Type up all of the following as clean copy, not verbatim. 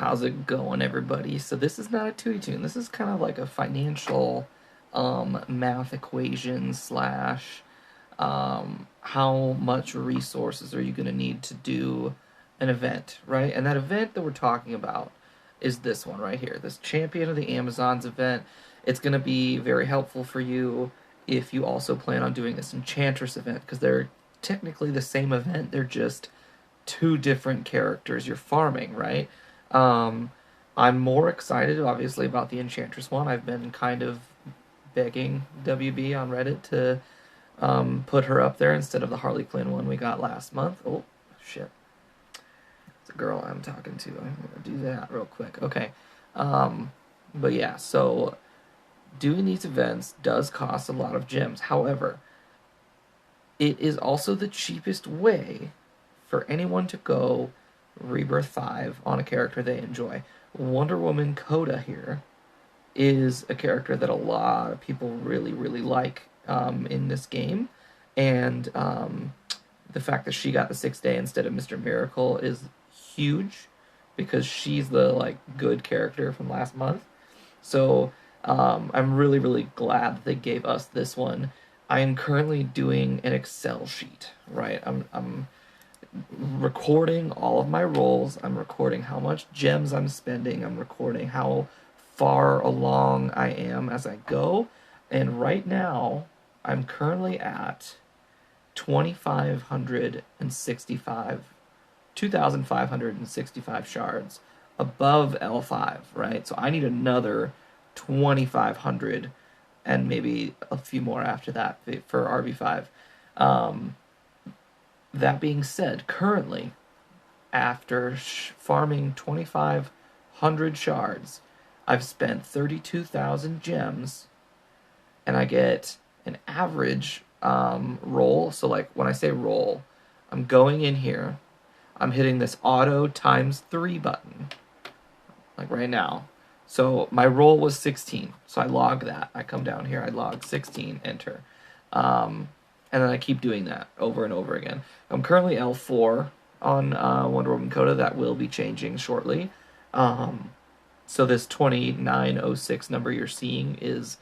How's it going, everybody? So this is not a 2D tune. This is kind of like a financial math equation slash how much resources are you going to need to do an event, right? And that event that we're talking about is this one right here, this Champion of the Amazons event. It's going to be very helpful for you if you also plan on doing this Enchantress event, because they're technically the same event. They're just two different characters you're farming, right? Um, I'm more excited, obviously, about the Enchantress one. I've been kind of begging WB on Reddit to put her up there instead of the Harley Quinn one we got last month. Oh, shit. It's a girl I'm talking to. I'm going to do that real quick. Okay. But yeah, so doing these events does cost a lot of gems. However, it is also the cheapest way for anyone to go Rebirth 5 on a character they enjoy. Wonder Woman Coda here is a character that a lot of people really, really like in this game. And the fact that she got the 6th day instead of Mr. Miracle is huge because she's the like good character from last month. So I'm really, really glad that they gave us this one. I am currently doing an Excel sheet, right? I'm recording all of my rolls. I'm recording how much gems I'm spending. I'm recording how far along I am as I go. And right now, I'm currently at 2,565, 2,565 shards above L5, right? So I need another 2,500 and maybe a few more after that for RB5. That being said, currently, after farming 2,500 shards, I've spent 32,000 gems, and I get an average roll. So, like, when I say roll, I'm going in here, I'm hitting this auto ×3 button, like right now. So my roll was 16, so I log that. I come down here, I log 16, enter. And then I keep doing that over and over again. I'm currently L4 on Wonder Woman Coda. That will be changing shortly. So this 2906 number you're seeing is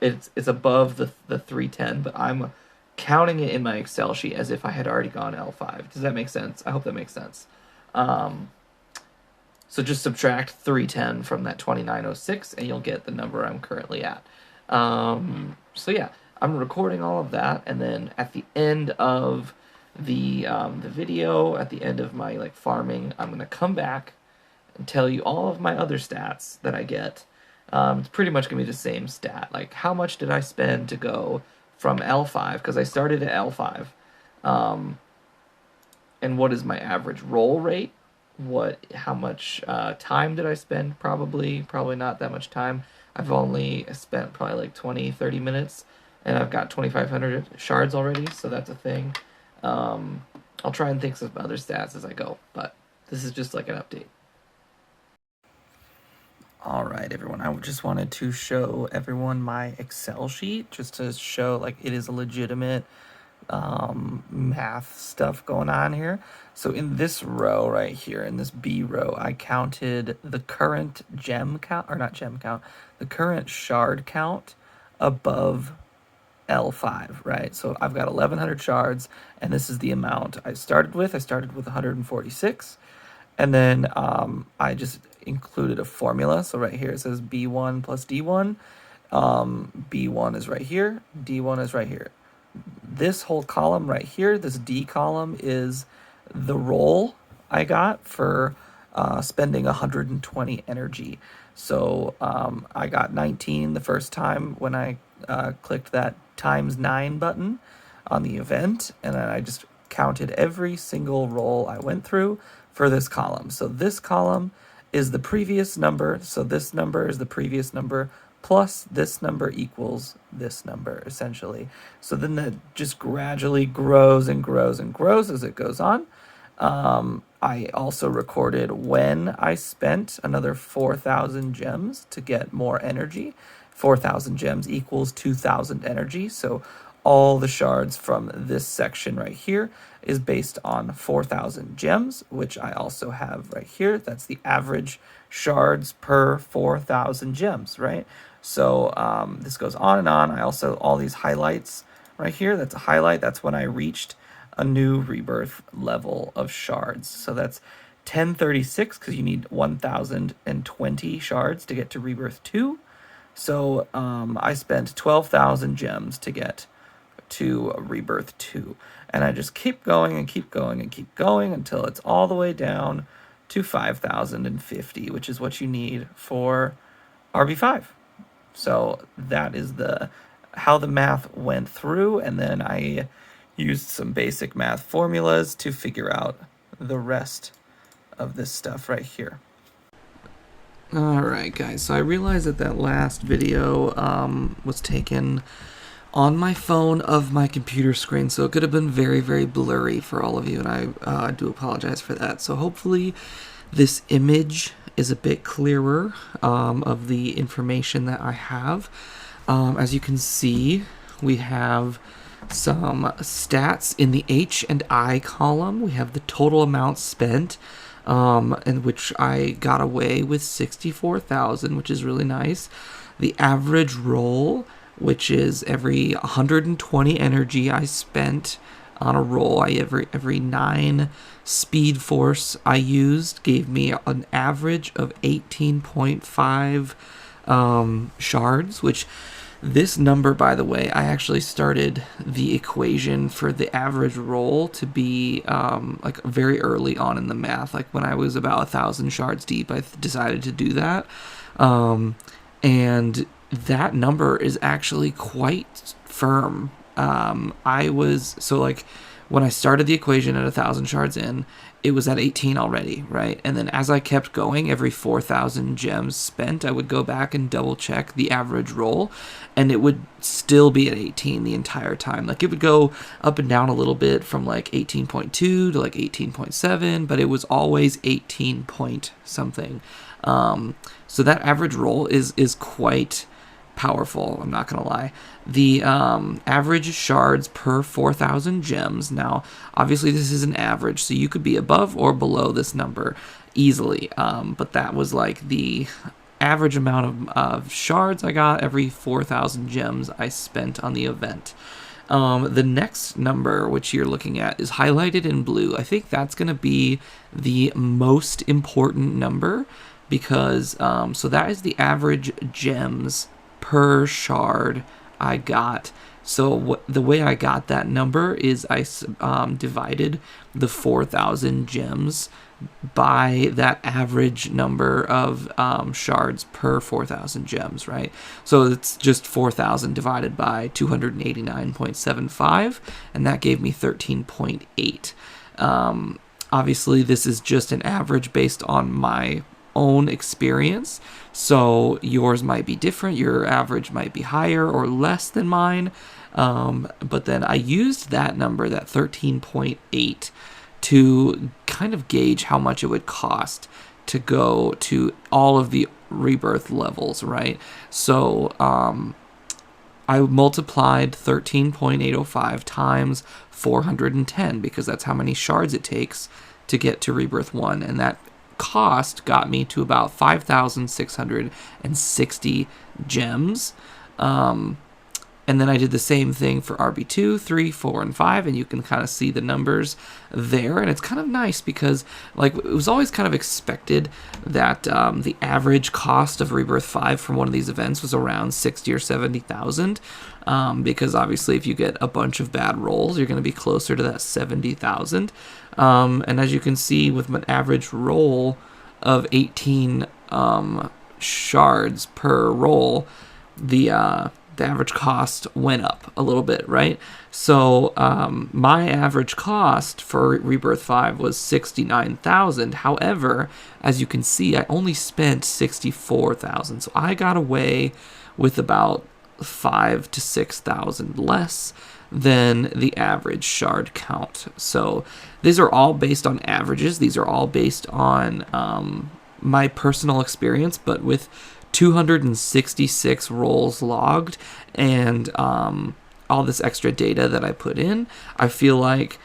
it's above the 310, but I'm counting it in my Excel sheet as if I had already gone L5. Does that make sense? I hope that makes sense. So just subtract 310 from that 2906, and you'll get the number I'm currently at. So yeah, I'm recording all of that, and then at the end of the video, at the end of my like farming, I'm gonna come back and tell you all of my other stats that I get. It's pretty much gonna be the same stat, like how much did I spend to go from L5, because I started at L5, and what is my average roll rate? How much time did I spend? Probably not that much time. I've only spent probably like 20-30 minutes, and I've got 2,500 shards already, so that's a thing. I'll try and think of other stats as I go, but this is just like an update. All right, everyone, I just wanted to show everyone my Excel sheet just to show like it is a legitimate math stuff going on here. So in this row right here, in this B row, I counted the current gem count, or not gem count, the current shard count above L5, right? So I've got 1,100 shards, and this is the amount I started with. I started with 146, and then I just included a formula. So right here it says B1 plus D1. B1 is right here, D1 is right here. This whole column right here, this D column, is the roll I got for spending 120 energy. So I got 19 the first time when I clicked that ×9 button on the event, and then I just counted every single roll I went through for this column. So this column is the previous number, so this number is the previous number, plus this number equals this number, essentially. So then that just gradually grows and grows and grows as it goes on. I also recorded when I spent another 4,000 gems to get more energy. 4,000 gems equals 2,000 energy. So all the shards from this section right here is based on 4,000 gems, which I also have right here. That's the average shards per 4,000 gems, right? So this goes on and on. I also, all these highlights right here, that's a highlight. That's when I reached a new rebirth level of shards. So that's 1036 because you need 1,020 shards to get to rebirth 2. So I spent 12,000 gems to get to rebirth 2. And I just keep going and keep going and keep going until it's all the way down to 5,050, which is what you need for RB5. So that is how the math went through, and then I used some basic math formulas to figure out the rest of this stuff right here. Alright guys, so I realized that last video was taken on my phone of my computer screen, so it could have been very, very blurry for all of you, and I do apologize for that. So hopefully this image is a bit clearer of the information that I have. As you can see, we have some stats in the H and I column. We have the total amount spent, in which I got away with 64,000, which is really nice. The average roll, which is every 120 energy I spent on a roll. Every 9 speed force I used gave me an average of 18.5 shards, which this number, by the way, I actually started the equation for the average roll to be like very early on in the math. Like when I was about 1,000 shards deep, I decided to do that. And that number is actually quite firm. When I started the equation at 1,000 shards in, it was at 18 already, right? And then as I kept going, every 4,000 gems spent, I would go back and double check the average roll, and it would still be at 18 the entire time. Like it would go up and down a little bit from like 18.2 to like 18.7, but it was always 18 point something. So that average roll is quite powerful, I'm not gonna lie. The average shards per 4,000 gems, now obviously this is an average, so you could be above or below this number easily, but that was like the average amount of shards I got every 4,000 gems I spent on the event. The next number, which you're looking at, is highlighted in blue. I think that's going to be the most important number because, so that is the average gems per shard I got. So the way I got that number is I divided the 4,000 gems by that average number of shards per 4,000 gems, right? So it's just 4,000 divided by 289.75, and that gave me 13.8. Obviously, this is just an average based on my own experience, so yours might be different. Your average might be higher or less than mine, but then I used that number, that 13.8, to kind of gauge how much it would cost to go to all of the rebirth levels, right? So I multiplied 13.805 times 410 because that's how many shards it takes to get to rebirth 1, and that cost got me to about 5,660 gems. And then I did the same thing for RB2, 3, 4, and 5, and you can kind of see the numbers there. And it's kind of nice because, like, it was always kind of expected that the average cost of Rebirth 5 from one of these events was around 60 or 70,000. Because obviously, if you get a bunch of bad rolls, you're going to be closer to that 70,000. And as you can see, with an average roll of 18 shards per roll, the average cost went up a little bit, right? So my average cost for Rebirth 5 was 69,000. However, as you can see, I only spent 64,000. So I got away with about 5,000 to 6,000 less than the average shard count. So these are all based on averages. These are all based on my personal experience, but with 266 rolls logged and all this extra data that I put in, I feel like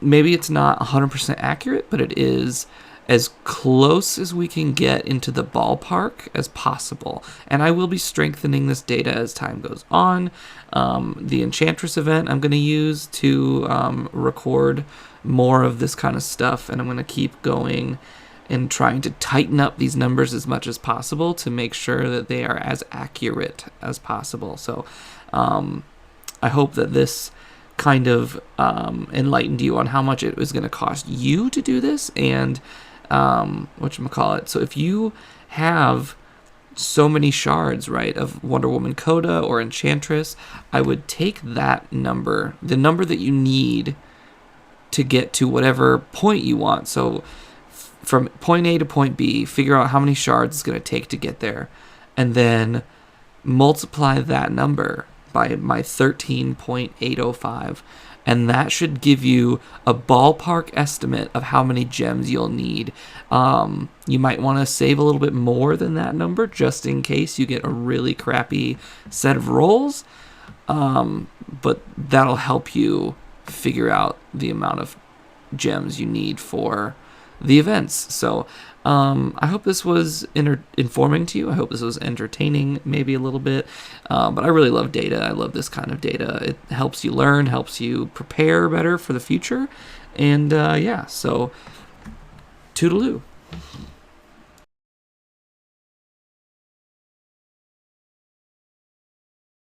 maybe it's not 100% accurate, but it is as close as we can get into the ballpark as possible. And I will be strengthening this data as time goes on. The Enchantress event I'm going to use to record more of this kind of stuff, and I'm going to keep going and trying to tighten up these numbers as much as possible to make sure that they are as accurate as possible. So I hope that this kind of enlightened you on how much it was going to cost you to do this, and whatchamacallit. So if you have so many shards, right, of Wonder Woman Coda or Enchantress, I would take that number, the number that you need to get to whatever point you want. So from point A to point B, figure out how many shards it's going to take to get there, and then multiply that number by my 13.805, and that should give you a ballpark estimate of how many gems you'll need. You might want to save a little bit more than that number just in case you get a really crappy set of rolls, but that'll help you figure out the amount of gems you need for the events. So I hope this was informing to you. I hope this was entertaining maybe a little bit, but I really love data. I love this kind of data. It helps you learn, helps you prepare better for the future, and yeah, so toodaloo.